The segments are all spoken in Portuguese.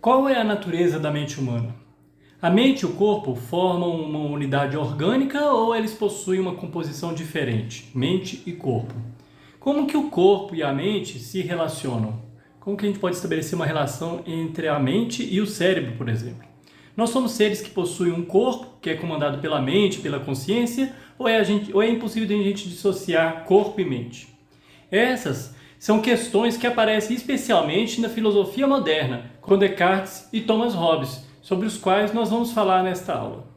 Qual é a natureza da mente humana? A mente e o corpo formam uma unidade orgânica ou eles possuem uma composição diferente? Mente e corpo. Como que o corpo e a mente se relacionam? Como que a gente pode estabelecer uma relação entre a mente e o cérebro, por exemplo? Nós somos seres que possuem um corpo, que é comandado pela mente, pela consciência, ou é impossível a gente dissociar corpo e mente? Essas são questões que aparecem especialmente na filosofia moderna, com Descartes e Thomas Hobbes, sobre os quais nós vamos falar nesta aula.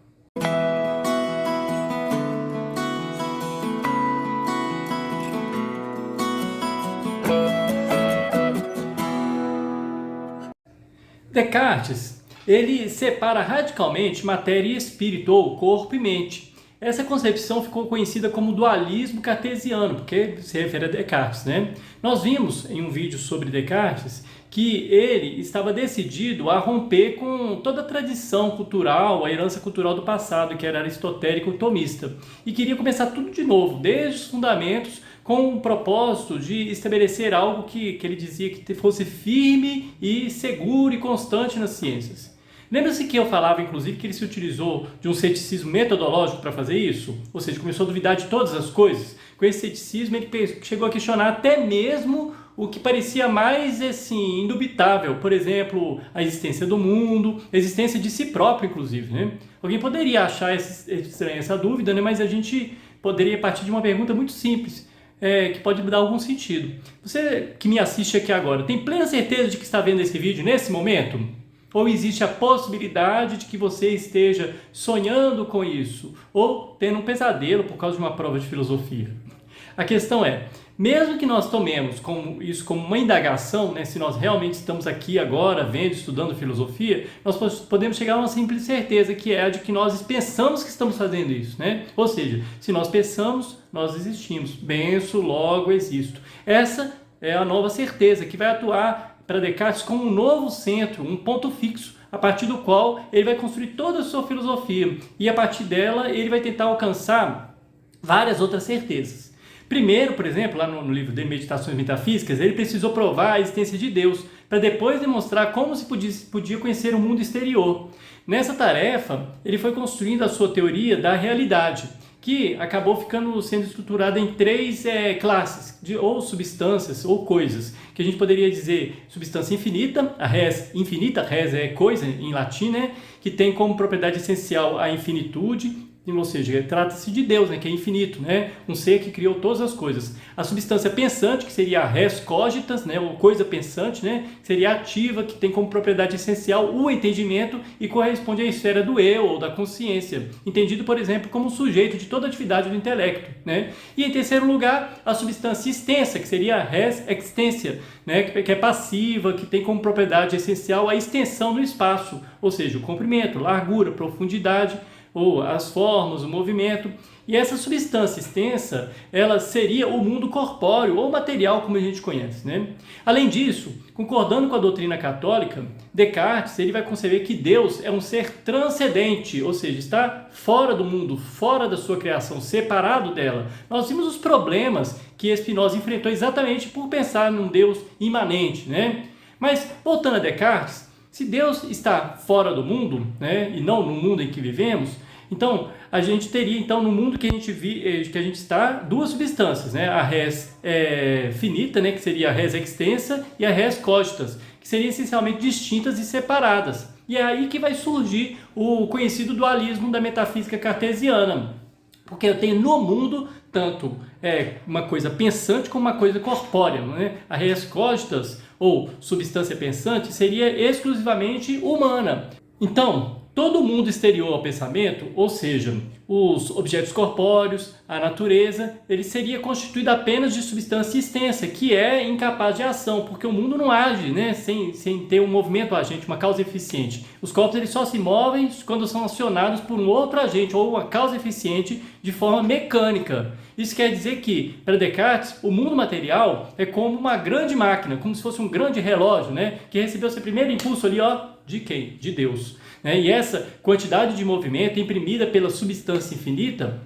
Descartes, ele separa radicalmente matéria e espírito, ou corpo e mente. Essa concepção ficou conhecida como dualismo cartesiano, porque se refere a Descartes, né? Nós vimos em um vídeo sobre Descartes que ele estava decidido a romper com toda a tradição cultural, a herança cultural do passado, que era aristotélico-tomista, e queria começar tudo de novo, desde os fundamentos, com o propósito de estabelecer algo que ele dizia que fosse firme e seguro e constante nas ciências. Lembra-se que eu falava, inclusive, que ele se utilizou de um ceticismo metodológico para fazer isso? Ou seja, começou a duvidar de todas as coisas? Com esse ceticismo, ele chegou a questionar até mesmo o que parecia mais assim, indubitável. Por exemplo, a existência do mundo, a existência de si próprio, inclusive. Né? Alguém poderia achar estranha essa dúvida, né? Mas a gente poderia partir de uma pergunta muito simples. Que pode dar algum sentido. Você que me assiste aqui agora, tem plena certeza de que está vendo esse vídeo nesse momento? Ou existe a possibilidade de que você esteja sonhando com isso? Ou tendo um pesadelo por causa de uma prova de filosofia? A questão é, mesmo que nós tomemos isso como uma indagação, né, se nós realmente estamos aqui agora vendo, estudando filosofia, nós podemos chegar a uma simples certeza, que é a de que nós pensamos que estamos fazendo isso. Né? Ou seja, se nós pensamos, nós existimos. Penso, logo existo. Essa é a nova certeza que vai atuar para Descartes como um novo centro, um ponto fixo, a partir do qual ele vai construir toda a sua filosofia. E a partir dela ele vai tentar alcançar várias outras certezas. Primeiro, por exemplo, lá no livro de Meditações Metafísicas, ele precisou provar a existência de Deus, para depois demonstrar como se podia conhecer o mundo exterior. Nessa tarefa, ele foi construindo a sua teoria da realidade, que acabou sendo estruturada em três classes, ou substâncias, ou coisas, que a gente poderia dizer substância infinita, a res infinita, res é coisa em latim, né, que tem como propriedade essencial a infinitude, ou seja, trata-se de Deus, né, que é infinito, né, um ser que criou todas as coisas. A substância pensante, que seria a res cogitas, né, ou coisa pensante, né, que seria ativa, que tem como propriedade essencial o entendimento e corresponde à esfera do eu ou da consciência, entendido, por exemplo, como sujeito de toda atividade do intelecto. Né? E em terceiro lugar, a substância extensa, que seria a res extensia, né, que é passiva, que tem como propriedade essencial a extensão do espaço, ou seja, o comprimento, largura, profundidade, ou as formas, o movimento. E essa substância extensa, ela seria o mundo corpóreo ou material como a gente conhece. Né? Além disso, concordando com a doutrina católica, Descartes ele vai conceber que Deus é um ser transcendente, ou seja, está fora do mundo, fora da sua criação, separado dela. Nós vimos os problemas que Spinoza enfrentou exatamente por pensar num Deus imanente. Né? Mas, voltando a Descartes, se Deus está fora do mundo, né, e não no mundo em que vivemos, então a gente teria no mundo que a gente está duas substâncias, né, a res finita, né, que seria a res extensa, e a res cogitas, que seriam essencialmente distintas e separadas. E é aí que vai surgir o conhecido dualismo da metafísica cartesiana, porque eu tenho no mundo tanto uma coisa pensante como uma coisa corpórea. Né? A res cogitas, ou substância pensante, seria exclusivamente humana. Então, todo o mundo exterior ao pensamento, ou seja, os objetos corpóreos, a natureza, ele seria constituído apenas de substância extensa, que é incapaz de ação, porque o mundo não age, né, sem ter um movimento agente, uma causa eficiente. Os corpos eles só se movem quando são acionados por um outro agente, ou uma causa eficiente, de forma mecânica. Isso quer dizer que, para Descartes, o mundo material é como uma grande máquina, como se fosse um grande relógio, né, que recebeu seu primeiro impulso ali, de quem? De Deus. E essa quantidade de movimento imprimida pela substância infinita,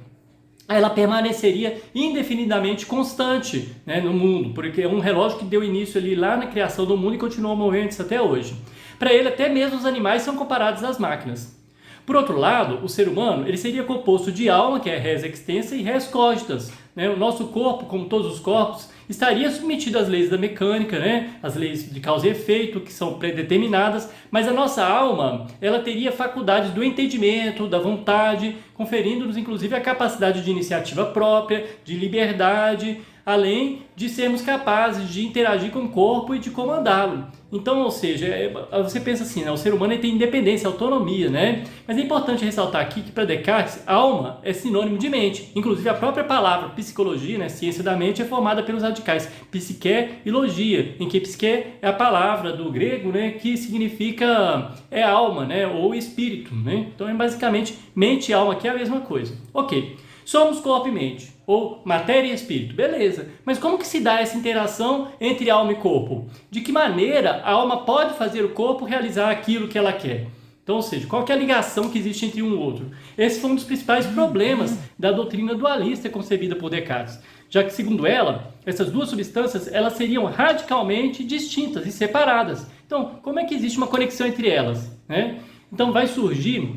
ela permaneceria indefinidamente constante, no mundo, porque é um relógio que deu início ali lá na criação do mundo e continua movendo-se até hoje. Para ele, até mesmo os animais são comparados às máquinas. Por outro lado, o ser humano ele seria composto de alma, que é res extensa, e res cogitas. O nosso corpo, como todos os corpos, estaria submetido às leis da mecânica, as leis de causa e efeito, que são predeterminadas, mas a nossa alma ela teria faculdades do entendimento, da vontade, conferindo-nos inclusive a capacidade de iniciativa própria, de liberdade, além de sermos capazes de interagir com o corpo e de comandá-lo. Então, ou seja, você pensa assim, o ser humano tem independência, autonomia, Mas é importante ressaltar aqui que para Descartes, alma é sinônimo de mente. Inclusive a própria palavra psicologia, ciência da mente, é formada pelos radicais psique e logia, em que psique é a palavra do grego, que significa alma, ou espírito, Então é basicamente mente e alma, que é a mesma coisa. Ok. Somos corpo e mente, ou matéria e espírito, beleza. Mas como que se dá essa interação entre alma e corpo? De que maneira a alma pode fazer o corpo realizar aquilo que ela quer? Então, ou seja, qual que é a ligação que existe entre um e outro? Esse foi um dos principais problemas da doutrina dualista concebida por Descartes, já que, segundo ela, essas duas substâncias elas seriam radicalmente distintas e separadas. Então, como é que existe uma conexão entre elas? Então, vai surgir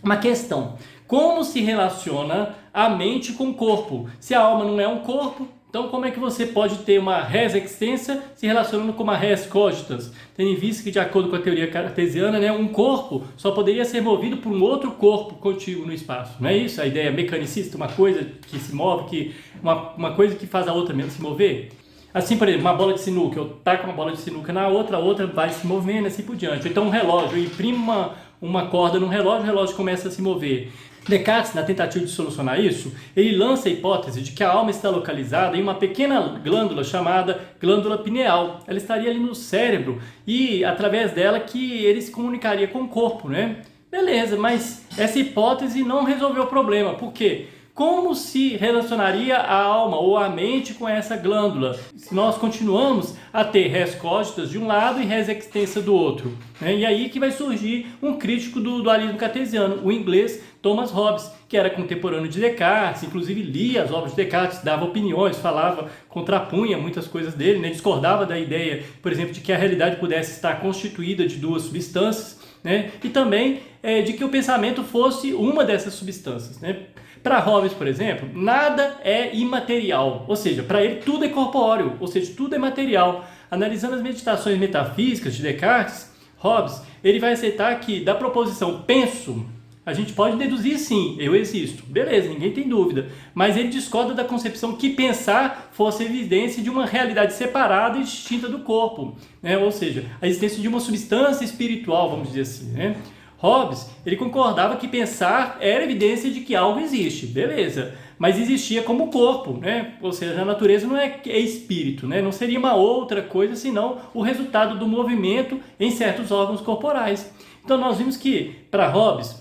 uma questão. Como se relaciona a mente com o corpo? Se a alma não é um corpo, então como é que você pode ter uma res extensa se relacionando com uma res cogitas? Tendo em vista que, de acordo com a teoria cartesiana, um corpo só poderia ser movido por um outro corpo contíguo no espaço. Não é isso? A ideia mecanicista, uma coisa que se move, uma coisa que faz a outra mesmo se mover? Assim, por exemplo, uma bola de sinuca, eu taco uma bola de sinuca na outra, a outra vai se movendo assim por diante. Ou então um relógio, eu imprimo uma corda no relógio, o relógio começa a se mover. Descartes, na tentativa de solucionar isso, ele lança a hipótese de que a alma está localizada em uma pequena glândula chamada glândula pineal. Ela estaria ali no cérebro e, através dela, que ele se comunicaria com o corpo, Beleza, mas essa hipótese não resolveu o problema. Por quê? Como se relacionaria a alma ou a mente com essa glândula? Se nós continuamos a ter res cogitas de um lado e res extensa do outro. E aí que vai surgir um crítico do dualismo cartesiano, o inglês Thomas Hobbes, que era contemporâneo de Descartes, inclusive lia as obras de Descartes, dava opiniões, falava, contrapunha muitas coisas dele, discordava da ideia, por exemplo, de que a realidade pudesse estar constituída de duas substâncias, e também de que o pensamento fosse uma dessas substâncias. Para Hobbes, por exemplo, nada é imaterial, ou seja, para ele tudo é corpóreo, ou seja, tudo é material. Analisando as meditações metafísicas de Descartes, Hobbes, ele vai aceitar que da proposição penso, a gente pode deduzir sim, eu existo, beleza, ninguém tem dúvida, mas ele discorda da concepção que pensar fosse evidência de uma realidade separada e distinta do corpo, ou seja, a existência de uma substância espiritual, vamos dizer assim, Hobbes, ele concordava que pensar era evidência de que algo existe, beleza, mas existia como corpo, ou seja, a natureza não é espírito, não seria uma outra coisa senão o resultado do movimento em certos órgãos corporais. Então nós vimos que, para Hobbes,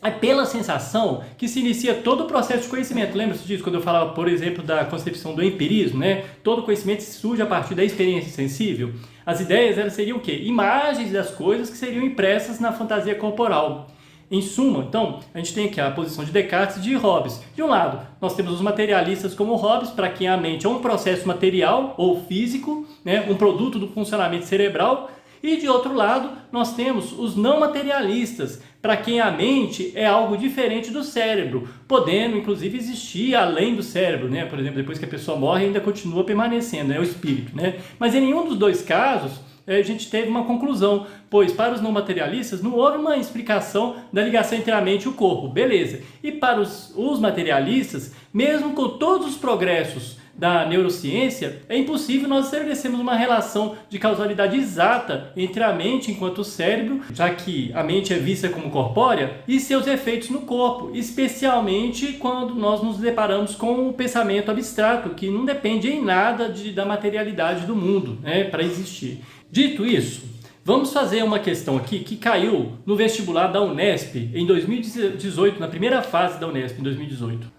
é pela sensação que se inicia todo o processo de conhecimento. Lembra-se disso quando eu falava, por exemplo, da concepção do empirismo, Todo conhecimento surge a partir da experiência sensível. As ideias elas seriam o quê? Imagens das coisas que seriam impressas na fantasia corporal. Em suma, então, a gente tem aqui a posição de Descartes e de Hobbes. De um lado, nós temos os materialistas como Hobbes, para quem a mente é um processo material ou físico, um produto do funcionamento cerebral. E de outro lado, nós temos os não materialistas, para quem a mente é algo diferente do cérebro, podendo inclusive existir além do cérebro, Por exemplo, depois que a pessoa morre ainda continua permanecendo, é o espírito, Mas em nenhum dos dois casos a gente teve uma conclusão, pois para os não materialistas não houve uma explicação da ligação entre a mente e o corpo, beleza. E para os materialistas, mesmo com todos os progressos da neurociência, é impossível nós estabelecermos uma relação de causalidade exata entre a mente enquanto cérebro, já que a mente é vista como corpórea, e seus efeitos no corpo, especialmente quando nós nos deparamos com o pensamento abstrato, que não depende em nada da materialidade do mundo, para existir. Dito isso, vamos fazer uma questão aqui que caiu no vestibular da Unesp em 2018, na primeira fase da Unesp, em 2018.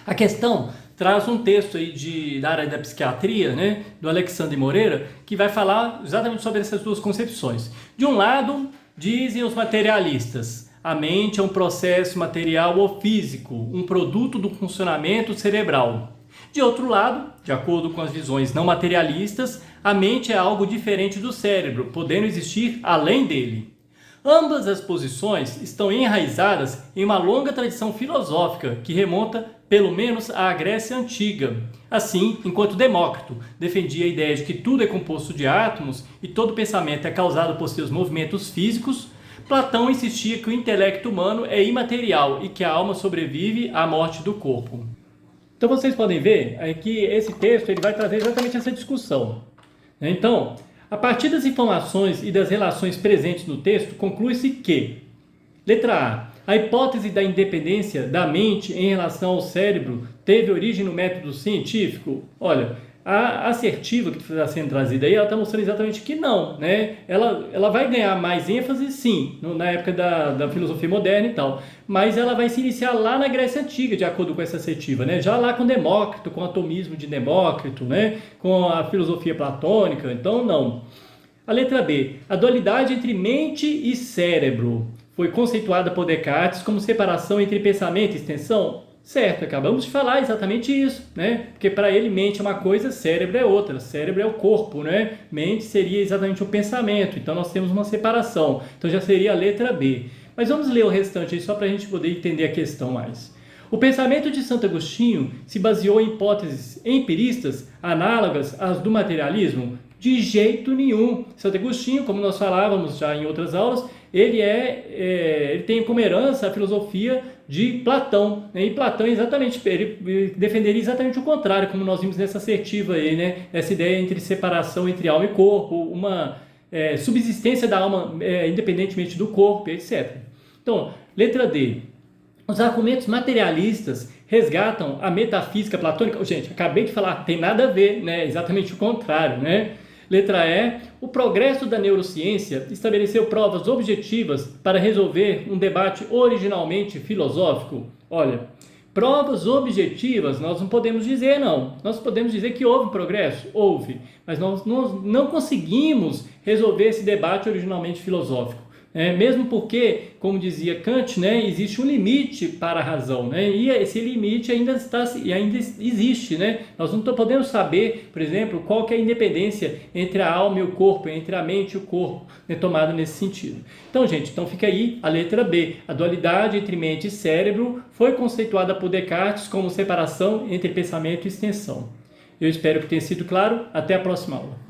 A questão traz um texto aí da área da psiquiatria, do Alexandre Moreira, que vai falar exatamente sobre essas duas concepções. De um lado, dizem os materialistas, a mente é um processo material ou físico, um produto do funcionamento cerebral. De outro lado, de acordo com as visões não materialistas, a mente é algo diferente do cérebro, podendo existir além dele. Ambas as posições estão enraizadas em uma longa tradição filosófica que remonta, pelo menos, à Grécia Antiga. Assim, enquanto Demócrito defendia a ideia de que tudo é composto de átomos e todo pensamento é causado por seus movimentos físicos, Platão insistia que o intelecto humano é imaterial e que a alma sobrevive à morte do corpo. Então vocês podem ver que esse texto ele vai trazer exatamente essa discussão. Então, a partir das informações e das relações presentes no texto, conclui-se que, letra A, a hipótese da independência da mente em relação ao cérebro teve origem no método científico? Olha, a assertiva que está sendo trazida aí, ela está mostrando exatamente que não, né? Ela vai ganhar mais ênfase, sim, na época da filosofia moderna e tal, mas ela vai se iniciar lá na Grécia Antiga, de acordo com essa assertiva, né? Já lá com Demócrito, com o atomismo de Demócrito, né? Com a filosofia platônica, então não. A letra B, a dualidade entre mente e cérebro foi conceituada por Descartes como separação entre pensamento e extensão? Certo, acabamos de falar exatamente isso, né? Porque para ele mente é uma coisa, cérebro é outra. Cérebro é o corpo, né? Mente seria exatamente o pensamento. Então nós temos uma separação. Então já seria a letra B. Mas vamos ler o restante aí só para a gente poder entender a questão mais. O pensamento de Santo Agostinho se baseou em hipóteses empiristas análogas às do materialismo? De jeito nenhum. Santo Agostinho, como nós falávamos já em outras aulas, ele tem como herança a filosofia de Platão, né? E Platão ele defenderia exatamente o contrário, como nós vimos nessa assertiva aí, né? Essa ideia entre separação entre alma e corpo, uma subsistência da alma independentemente do corpo, etc. Então, letra D. Os argumentos materialistas resgatam a metafísica platônica. Gente, acabei de falar, tem nada a ver, né? Exatamente o contrário, né? Letra E. O progresso da neurociência estabeleceu provas objetivas para resolver um debate originalmente filosófico. Olha, provas objetivas nós não podemos dizer não. Nós podemos dizer que houve progresso? Houve. Mas nós não conseguimos resolver esse debate originalmente filosófico. Mesmo porque, como dizia Kant, né, existe um limite para a razão, né, e esse limite ainda existe. Né? Nós não podemos saber, por exemplo, qual que é a independência entre a alma e o corpo, entre a mente e o corpo, né, tomada nesse sentido. Então, gente, fica aí a letra B. A dualidade entre mente e cérebro foi conceituada por Descartes como separação entre pensamento e extensão. Eu espero que tenha sido claro. Até a próxima aula.